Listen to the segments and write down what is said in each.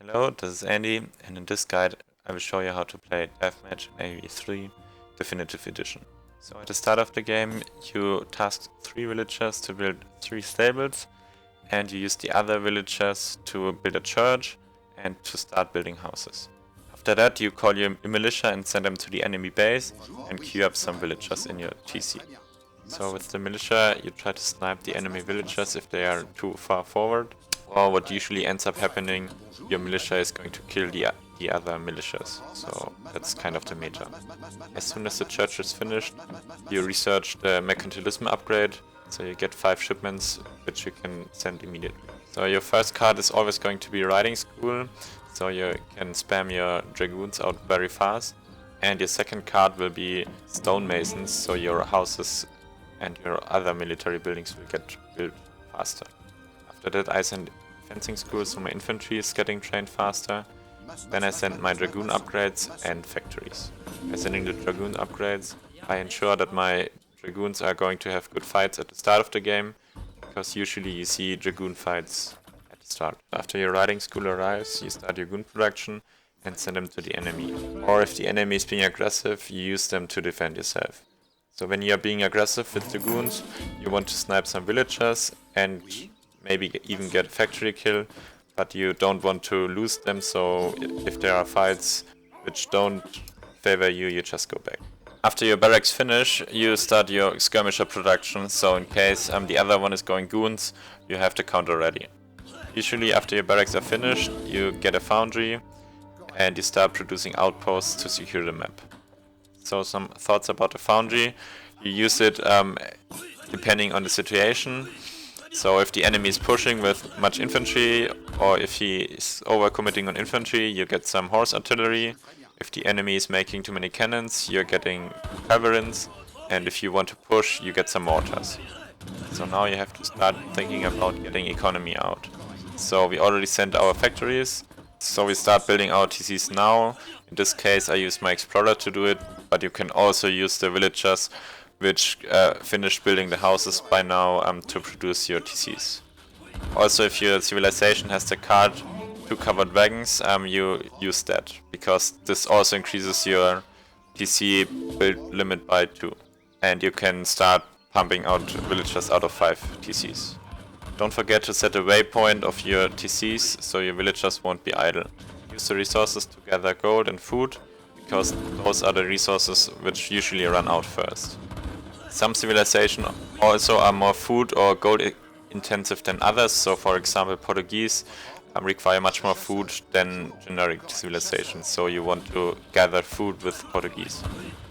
Hello, this is Andy, and in this guide I will show you how to play Deathmatch in AV3 Definitive Edition. So at the start of the game you task 3 villagers to build 3 stables, and you use the other villagers to build a church and to start building houses. After that you call your militia and send them to the enemy base and queue up some villagers in your TC. So with the militia you try to snipe the enemy villagers if they are too far forward, or what usually ends up happening, your militia is going to kill the other militias. So that's kind of the meta. As soon as the church is finished, you research the mercantilism upgrade, so you get 5 shipments which you can send immediately. So your first card is always going to be riding school, so you can spam your dragoons out very fast. And your second card will be stonemasons, so your houses and your other military buildings will get built faster. After that I send fencing school, so my infantry is getting trained faster. Then I send my dragoon upgrades and factories. By sending the dragoon upgrades, I ensure that my dragoons are going to have good fights at the start of the game, because usually you see dragoon fights at the start. After your riding school arrives, you start your goon production and send them to the enemy. Or if the enemy is being aggressive, you use them to defend yourself. So when you are being aggressive with dragoons, you want to snipe some villagers and maybe even get a factory kill, but you don't want to lose them, so if there are fights which don't favor you, you just go back. After your barracks finish, you start your skirmisher production, so in case the other one is going goons, you have the counter ready. Usually after your barracks are finished, you get a foundry and you start producing outposts to secure the map. So some thoughts about the foundry: you use it depending on the situation. So if the enemy is pushing with much infantry, or if he is overcommitting on infantry, you get some horse artillery. If the enemy is making too many cannons, you're getting cavalries, and if you want to push, you get some mortars. So now you have to start thinking about getting economy out. So we already sent our factories, so we start building our TCs now. In this case I use my explorer to do it, but you can also use the villagers which finished building the houses by now to produce your TCs. Also, if your civilization has the card 2 covered wagons, you use that, because this also increases your TC build limit by 2. And you can start pumping out villagers out of 5 TCs. Don't forget to set a waypoint of your TCs, so your villagers won't be idle. Use the resources to gather gold and food, because those are the resources which usually run out first. Some civilizations also are more food or gold intensive than others, so for example Portuguese require much more food than generic civilizations, so you want to gather food with Portuguese.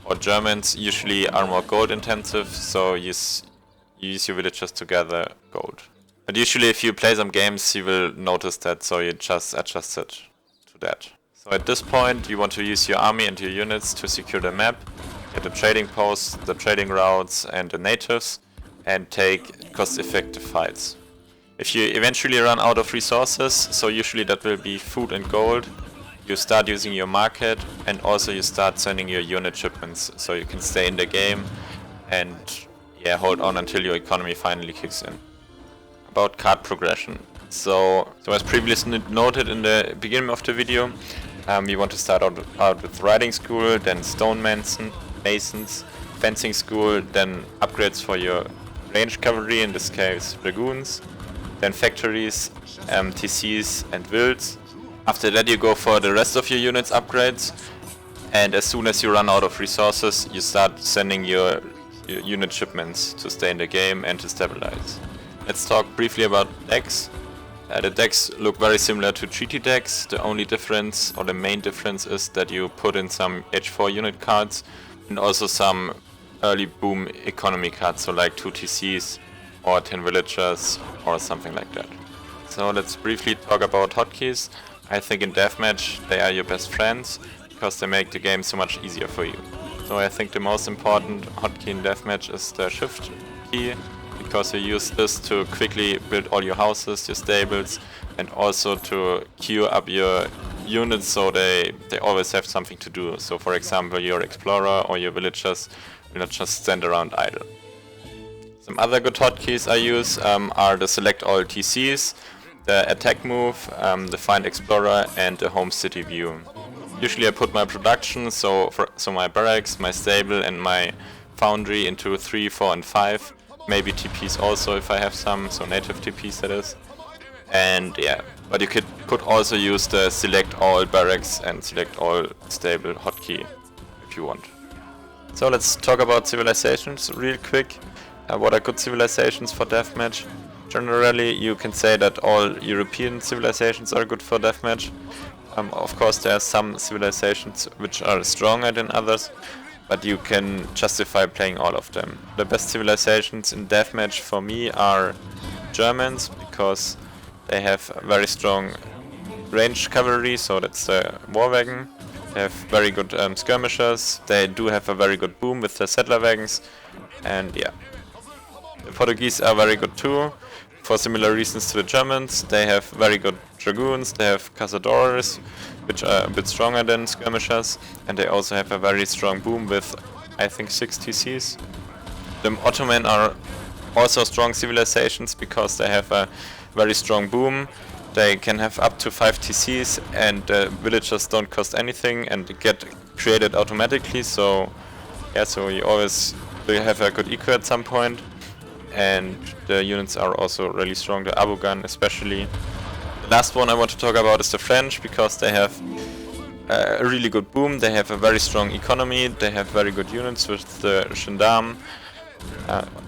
Or Germans usually are more gold intensive, so you use your villagers to gather gold. But usually if you play some games you will notice that, so you just adjust it to that. So at this point you want to use your army and your units to secure the map, get the trading posts, the trading routes and the natives, and take cost-effective fights. If you eventually run out of resources, so usually that will be food and gold, you start using your market, and also you start sending your unit shipments, so you can stay in the game and hold on until your economy finally kicks in. About card progression. So as previously noted in the beginning of the video, we want to start out with riding school, then stonemasons, fencing school, then upgrades for your ranged cavalry, in this case dragoons, then factories, TCs and Vills. After that you go for the rest of your units upgrades, and as soon as you run out of resources you start sending your unit shipments to stay in the game and to stabilize. Let's talk briefly about decks. The decks look very similar to treaty decks. The only difference, or the main difference, is that you put in some H4 unit cards and also some early boom economy cards, so like 2 TCs or 10 villagers or something like that. So let's briefly talk about hotkeys. I think in Deathmatch they are your best friends, because they make the game so much easier for you. So I think the most important hotkey in Deathmatch is the shift key, because you use this to quickly build all your houses, your stables, and also to queue up your units so they always have something to do. So for example your explorer or your villagers will not just stand around idle. Some other good hotkeys I use are the select all TCs. the attack move, the find explorer and the home city view. Usually I put my production, so my barracks, my stable and my foundry into 3, 4 and 5. Maybe TPs also if I have some, so native TPs that is. And yeah, but you could also use the select all barracks and select all stable hotkey if you want. So let's talk about civilizations real quick. What are good civilizations for deathmatch? Generally you can say that all European civilizations are good for deathmatch. Of course there are some civilizations which are stronger than others, but you can justify playing all of them. The best civilizations in deathmatch for me are Germans, because they have very strong ranged cavalry, so that's the war wagon. They have very good skirmishers, they do have a very good boom with the settler wagons, and yeah. The Portuguese are very good too, for similar reasons to the Germans. They have very good dragoons, they have cazadores, which are a bit stronger than skirmishers, and they also have a very strong boom with, I think, 6 TCs. The Ottoman are also strong civilizations because they have a very strong boom. They can have up to 5 TCs and villagers don't cost anything and get created automatically, so yeah, so you always will have a good eco at some point. And the units are also really strong, the Abu gun especially. The last one I want to talk about is the French, because they have a really good boom, they have a very strong economy, they have very good units with the gendarme,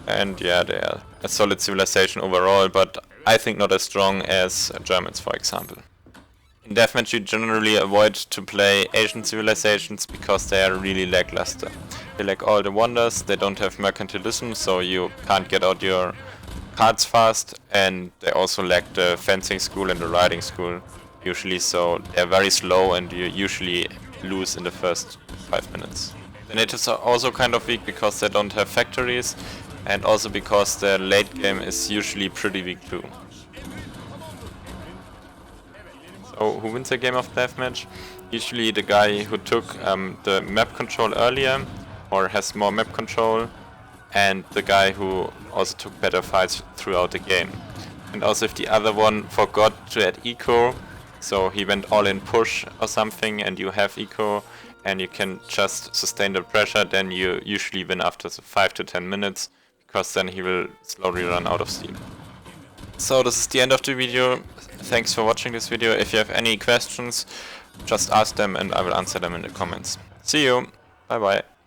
and yeah, they are a solid civilization overall, but I think not as strong as Germans, for example. In deathmatch you generally avoid to play Asian civilizations because they are really lackluster. They lack all the wonders, they don't have mercantilism, so you can't get out your cards fast, and they also lack the fencing school and the riding school usually, so they're very slow and you usually lose in the first 5 minutes. The natives are also kind of weak because they don't have factories, and also because their late game is usually pretty weak too. So who wins a game of deathmatch? Usually the guy who took the map control earlier, or has more map control, and the guy who also took better fights throughout the game. And also if the other one forgot to add eco, so he went all in push or something and you have eco and you can just sustain the pressure, then you usually win after 5 to 10 minutes, because then he will slowly run out of steam. So this is the end of the video. Thanks for watching this video. If you have any questions, just ask them and I will answer them in the comments. See you. Bye bye.